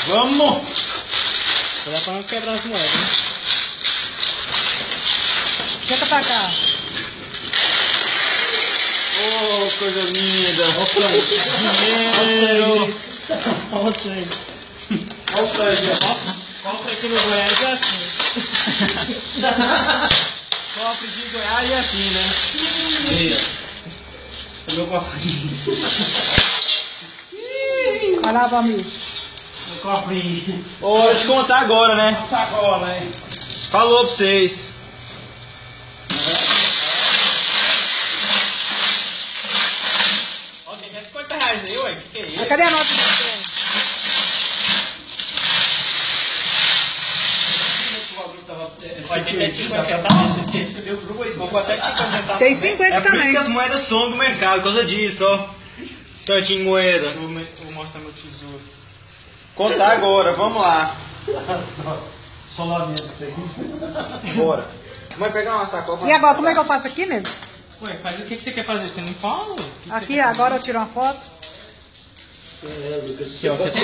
Vamos! Dá pra não quebrar as moedas, né? Chega pra cá. Oh, coisa linda! Olha o Dinheiro! Olha o sangue. Olha o sangue! Cofre aqui no Goiás é assim. Cofre de Goiás é assim, né? O meu cofrinho. Vai lá, Valmir. O cofrinho. Hora de contar agora, né? Uma sacola, hein? Falou pra vocês. Ó, tem R$50 aí, ué. Que é isso? Cadê a nota? Vai ter até de 50 centavos? Vou até de 50 centavos. Tem 50 É por isso também. que as moedas somem do mercado, por causa disso, ó. Tantinho moeda. Vou mostrar meu tesouro. Contar agora, vamos lá. Só lamento isso aí. Bora. Mãe, pegar uma sacola. E agora, como é que eu faço aqui, nego? Ué, faz o que você quer fazer? Você não fala? Aqui, agora eu tiro uma foto. Aqui, ó, você